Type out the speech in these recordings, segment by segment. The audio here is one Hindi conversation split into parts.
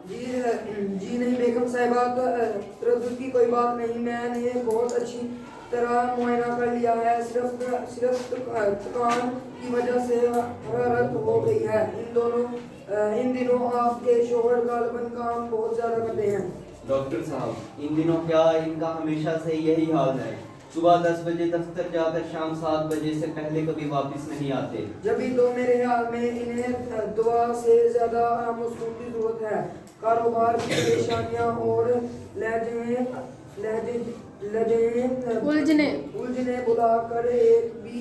जी नहीं बेगम साहिबा, तरद्दुद की कोई बात नहीं। मैंने बहुत अच्छी तरह मुआयना कर लिया है। सिर्फ थकान की वजह से हरारत हो गई है। इन दिनों आपके शोहर गालिबन काम बहुत ज्यादा करते हैं। डॉक्टर साहब, इन दिनों क्या इनका हमेशा से यही हाल है। सुबह 10 बजे दफ्तर जाकर शाम 7 बजे से पहले कभी वापस नहीं आते। जब भी तो मेरे ख्याल में इन्हें दुआ से ज्यादा आराम और सुकून की जरूरत है। कारोबार की परेशानियां और लहजे उलझने बुलाकर एक भी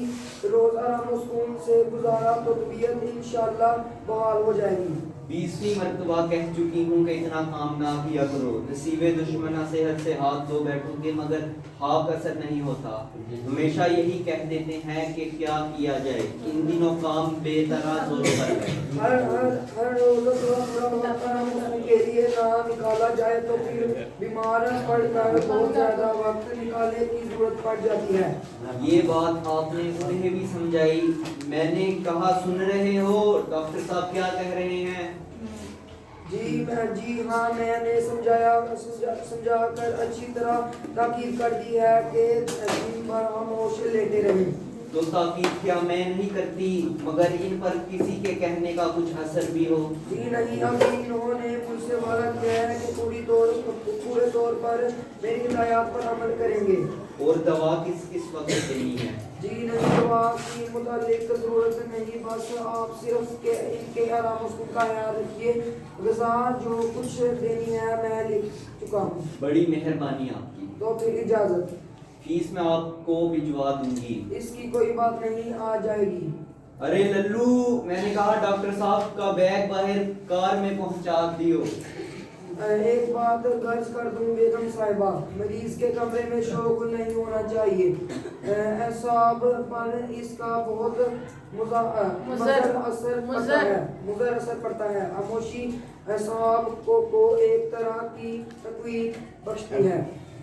रोज आराम और सुकून से गुजारा तो तबीयत इंशाल्लाह बहाल हो जाएगी। 20वीं मर्तबा कह चुकी हूँ कि इतना काम ना किया करो। नसीबे दुश्मना सेहत से हाथ धो बैठोगे मगर हाक असर नहीं होता। हमेशा यही कह देते हैं कि क्या किया जाए। इन दिनों काम बेतराज हो रहा है। हर रोज के लिए ना निकाला जाए तो फिर बीमार पड़कर बहुत ज्यादा वक्त निकालने की जरूरत पड़ जाती है। ये बात आपने उन्हें भी समझाई। मैंने कहा सुन रहे हो डॉक्टर साहब क्या कह रहे हैं? जी हाँ, मैंने समझाकर अच्छी तरह ताकीद कर दी है कि दिन भर खामोश लेटे रहें। तो ताकीद क्या मैं नहीं करती, मगर इन पर किसी के कहने का कुछ असर भी हो? जी नहीं, अभी इन्होंने मुझसे वादा किया है कि पूरे तौर पर मेरी हिदायत पर अमल करेंगे। और दवा किस वक्त देनी है? जी नहीं, दवा की मुतालिक जरूरत नहीं, बस आप सिर्फ के इनके आराम सुकून का ख्याल रखिए। ग़िज़ा जो कुछ देनी है मैं लिख चुका हूँ। बड़ी मेहरबानी आपकी। तो फिर इजाजत। फीस मैं आपको भिजवा दूंगी। इसकी कोई बात नहीं, आ जाएगी। अरे लल्लू, मैंने कहा डॉक्टर साहब का बैग बाहर कार में पहुंचा दियो। एक बात गर्ज कर दूं बेगम साहिबा, मरीज के कमरे में शोरगुल नहीं होना चाहिए। एसाब पर इसका बहुत मुज़र असर पड़ता है। खामोशी एसाब को एक तरह की तकवीन बख्शती है।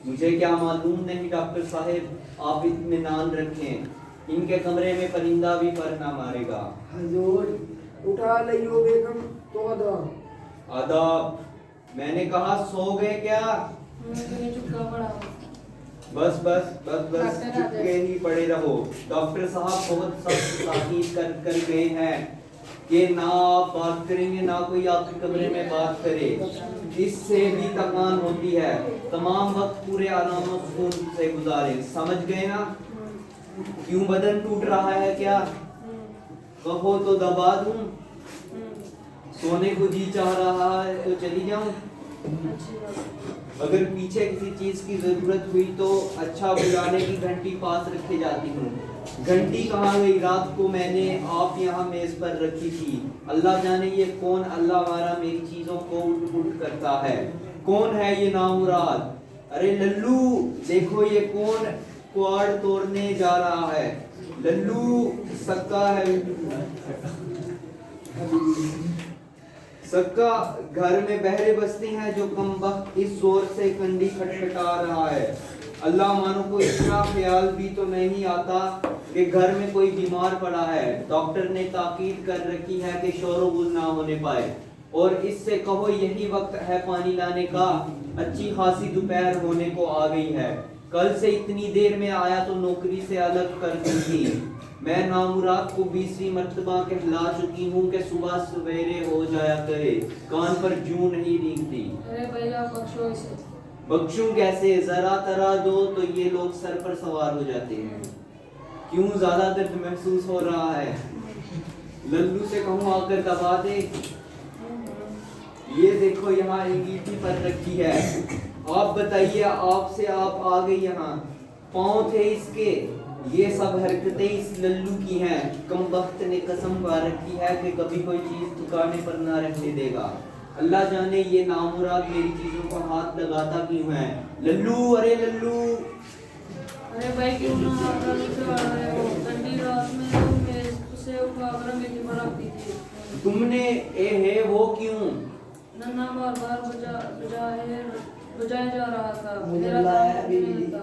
मुझे क्या मालूम नहीं डॉक्टर साहब, आप इत्मीनान रखें। इनके कमरे में परिंदा भी पर ना मारेगा। हजूर उठा लियो बेगम तो आदाब। मैंने कहा सो गए क्या? बस चुपके ही पड़े रहो। डॉक्टर साहब बहुत सख्त ताकीद कर गए हैं कि ना आप बात करेंगे ना कोई आपके कमरे में बात करे। इससे भी थकान होती है। तमाम वक्त पूरे आराम और सुकून से गुजारे। समझ गए ना? क्यों बदन टूट रहा है क्या? कहो तो दबा दूं? सोने को जी चाह रहा है तो चली जाऊं? अगर पीछे किसी चीज की जरूरत हुई तो अच्छा बुलाने की घंटी पास रखे जाती हूँ। घंटी कहाँ गई? रात को मैंने आप यहाँ मेज पर रखी थी। अल्लाह जाने ये कौन अल्लाह वारा मेरी चीजों को उठ करता है। कौन है ये नामुराद? अरे लल्लू देखो ये कौन क्वाड तोड़ने जा रहा है। लल्लू सक्का है। सक्का घर में बहरे बसते हैं जो कम वक्त इस जोर से कंडी खटखटा रहा है। अल्लाह मानो को इतना ख्याल भी तो नहीं आता कि घर में कोई बीमार पड़ा है। डॉक्टर ने ताकीद कर रखी है कि शोर-गुल ना होने पाए। और इससे कहो यही वक्त है पानी लाने का। अच्छी खासी दोपहर होने को आ गई है। कल से इतनी देर में आया तो नौकरी से अलग कर दूंगी। मैं नामुराद को 20वीं मर्तबा कहला चुकी हूँ कि सुबह सवेरे हो जाया करे। कान पर जूं नहीं रींगती। अरे भैया बख्शो इसे। बख्शूं कैसे? जरा तरा दो तो ये लोग सर पर सवार हो जाते हैं। क्यों ज्यादा दर्द महसूस हो रहा है? लल्लू से कहूँ आकर दबा दे। ये देखो यहाँ अंगीठी पर रखी है। आप बताइए, आपसे आप आ गई यहाँ। पाँव थे इसके। ये सब हरकतें इस लल्लू की हैं। कम वक्त ने कसम पा रखी है कि कभी कोई चीज ठिकाने पर ना रहने देगा। अल्लाह जाने ये नामुराद मेरी चीजों को हाथ लगाता क्यों है। लल्लू, अरे लल्लू। अरे भाई क्यों ना आप से आ रहे हो? ठंडी रात में तो मैं उसे उठाकर मेरी बना दी थी। तुमने ए है वो क्यों? नन्ना बार बजाया जा रहा था। मेरा काम नहीं था।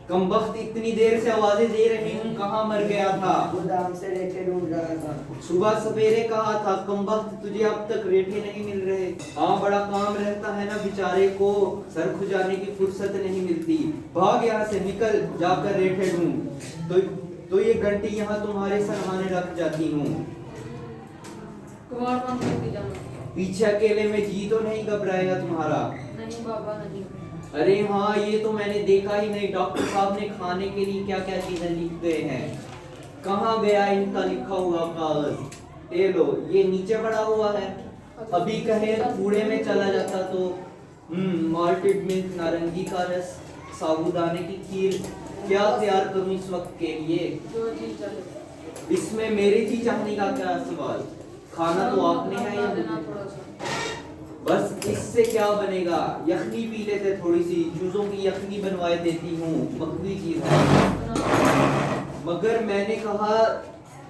कमबख्त इतनी देर से आवाजें दे रही हूँ, कहाँ मर गया था? गोदाम से रेठे ढूंढ रहा था। सुबह सवेरे कहा था कमबख्त तुझे अब तक रेठे नहीं मिल रहे। हाँ बड़ा काम रहता है ना बेचारे को, सर खुजाने की फुर्सत नहीं मिलती। भाग यहाँ से, निकल जाकर रेठे ढूंढ। तो ये घंटी यहाँ तुम्हारे सरहाने रख जाती हूँ। कबाड़ बंद करके जाना। पीछे अकेले में जी तो नहीं घबराएगा तुम्हारा? नहीं बाबा नहीं। अरे हाँ, ये तो मैंने देखा ही नहीं। डॉक्टर साहब ने खाने के लिए क्या क्या चीजें लिख गए हैं। कहाँ गया इनका लिखा हुआ कागज? ये लो, ये नीचे पड़ा हुआ है। अभी कहे कूड़े में चला जाता तो माल्टेड मिल्क, नारंगी का रस, साबूदाने की खीर, क्या तैयार करूं इस वक्त के लिए? जो चीज चले। इसमें मेरी जी चाहने का क्या सवाल? खाना तो आपने है या देना थोड़ा सा। बस इससे क्या बनेगा? यखनी पी लेते थोड़ी सी, चूजों की यखनी बनवाए देती हूँ, मखनी चीज है। मगर मैंने कहा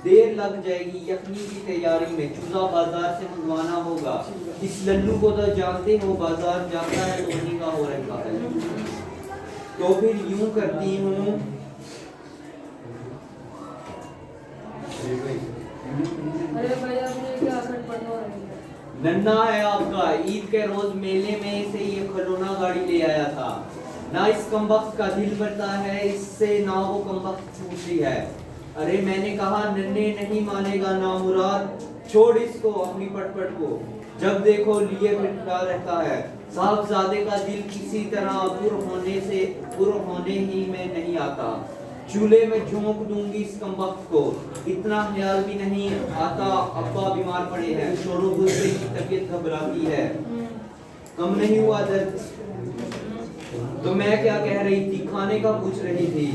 देर लग जाएगी यखनी की तैयारी में, चूजा बाजार से मंगवाना होगा। इस लल्लू को तो जानते हो, बाजार जाता है तो उन्हीं का हो रहता है। तो फिर यूं करती हूँ, अरे भाई आपने क्या खटपट हो रही है? नन्ना है आपका, ईद के रोज मेले में से ये खिलौना गाड़ी ले आया था ना। इस कमबख्त का दिल भरता है इससे, ना वो कमबख्त छूटती है। अरे मैंने कहा नन्ने नहीं मानेगा ना मुराद, छोड़ इसको अपनी पटपट को। जब देखो लिए फिरता रहता है। साहबजादे का दिल किसी तरह पुर होने ही में नहीं आता। चूल्हे में झोंक दूंगी इस कमबख्त को। इतना ख्याल भी नहीं आता अब्बा बीमार पड़े हैं, शोरों गुस्से की तबीयत घबराती है। कम नहीं हुआ दर्द? तो मैं क्या कह रही थी, खाने का पूछ रही थी।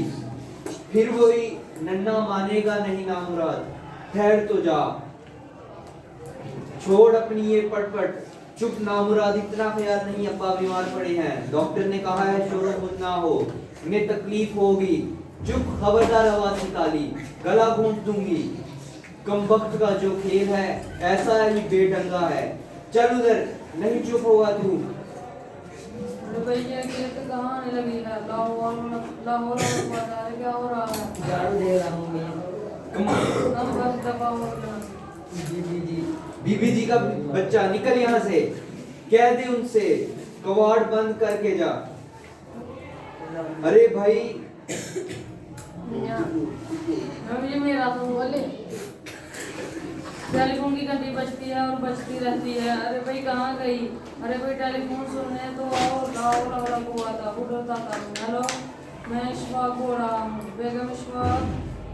फिर वही नन्ना मानेगा नहीं ना मुराद। ठहर तो जा, छोड़ अपनी ये पटपट, चुप ना मुराद। इतना ख्याल नहीं, अब्बा बीमार पड़े हैं, डॉक्टर ने कहा है शोरों गुस्सा ना हो, इन्हें तकलीफ होगी। चुप, खबरदार आवाज निकाली, गला घोंट दूंगी। कमबख्त का जो खेल है ऐसा ही बेढंगा है। चल उधर, नहीं चुप होगा तू। अरे भैया ये तो कहाँ आने लगी है? लाहौर बाजार है, क्या हो रहा है? झाड़ू दे रहा हूँ मैं। हम बस दबा हो गया। बीबी जी का बच्चा, निकल यहाँ से। कह दे उनसे कबाड़ बंद करके जा। अरे भाई मुझे मेरा तो बोले टेलीफोन की घंटी बजती है और बजती रहती है। अरे भाई कहाँ गई? अरे भाई टेलीफोन सुनने तो आओ, लाओ लौड़ा हुआ था, बुढ़ा था। हेलो, मैं इशफाक बोल रहा हूँ। बेगम इशफाक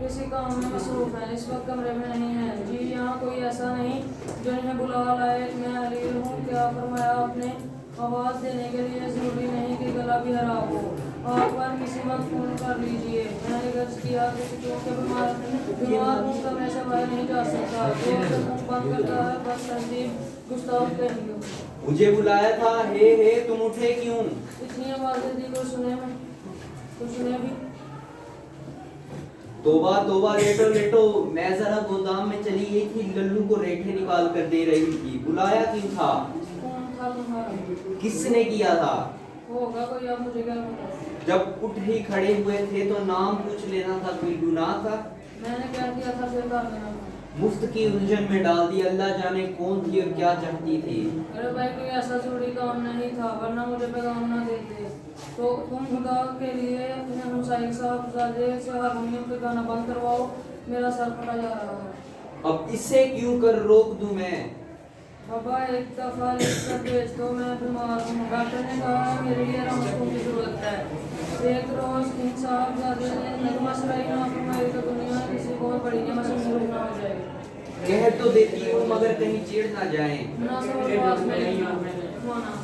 किसी काम में मसरूफ है, इस वक्त कमरे में नहीं है। जी यहाँ कोई ऐसा नहीं जो इन्हें बुला लाए। मैं अलील हूँ, क्या फरमाया आपने? आवाज़ देने के लिए ज़रूरी नहीं कि गला भी खराब हो, आप पर किसी वक्त फ़ोन कर लीजिए। मैंने गर्ज किया कि चूँकि के बीमार हूँ, कमरे से बाहर नहीं जा सकता। जोर से मुँह बंद करता है, बस तहजीब गुस्ताव कहेंगे। मुझे बुलाया था, हे तुम उठे क्यों? इतनी आवाज़ें दी कोई सुने में, कोई सुने भी? तोबा तोबा, लेटो लेटो। मैं जरा गोदाम में चली गई थी, लल्लू को रेठे निकाल कर दे रही थी। बुलाया क्यों था? कौन था तुम्हारा? किसने किया था? होगा कोई, आप मुझे क्या पता? जब उठ ही खड़े हुए थे तो नाम पूछ लेना था, कोई गुनाह था? मैंने क्या किया था फिर कर देना था। मुफ्त की उलझन में डाल दी। अल्लाह जाने कौन थी और क्या चाहती थी। अरे भाई कोई ऐसा जरूरी काम नहीं था, वरना मुझे पैगाम ना देते। तो तुम खुदा के लिए अपने हमसाये साहबजादे से हारमोनियम पे गाना बंद करवाओ, मेरा सर फटा जा रहा है। अब इससे क्यों कर रोक दूं मैं? बाबा एक दफा लिख कर भेज दो, मैं बीमार हूँ। डॉक्टर ने कहा है मेरे लिए रहमतों की जरूरत है। एक रोज इन साहबजादे ने नगमा सराई ना फरमाई तो दुनिया किसी बहुत बड़ी नेमत से महरूम ना हो जाएगी। कह तो देती हूँ मगर कहीं चिढ़ ना जाए। मुनासिब पास में नहीं माना।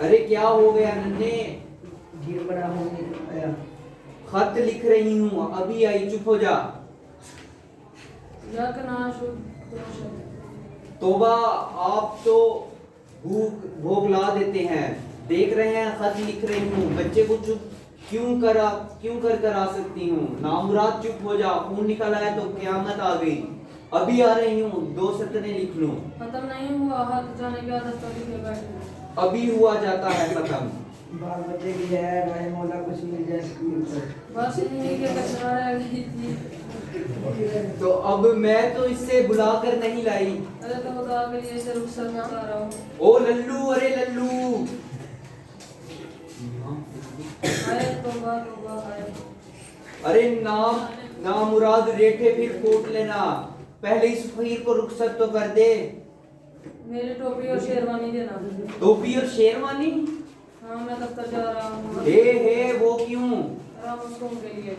अरे क्या हो गया नन्हे? गिर पड़ा हूँ। खत लिख रही हूँ, अभी आई, चुप हो जा। यक ना शुभ तोबा, आप तो भूख ला देते हैं। देख रहे हैं खत लिख रही हूँ, बच्चे को चुप क्यों कर आ सकती हूँ? नामुराद चुप हो जा, खून निकल आया तो क़यामत आ गई। अभी आ रही हूँ, 2 सतरें लिख लूँ। खत्म नहीं हुआ, हाथ जाने के आदत तो लिखे बैठे। अभी हुआ जाता है खत्म। बाल बच्चे की है रहे मौला कुछ मिल जाए स्कूल से। बस इन्हीं के कचरा रह गई थी। तो अब मैं तो इससे बुलाकर नहीं लाई। अरे तो खुदा के लिए इसे रुखसत बता रहा हूँ। ओ लल्लू, अरे लल्लू। हाय तौबा तौबा हाय। अरे नामुराद रेठे फिर कोट लेना, पहले इस फकीर को रुखसत तो कर दे। मेरी टोपी और शेरवानी देना। टोपी और शेरवानी? हाँ मैं दफ्तर जा रहा हूँ। हे वो क्यों? आराम उसको के लिए।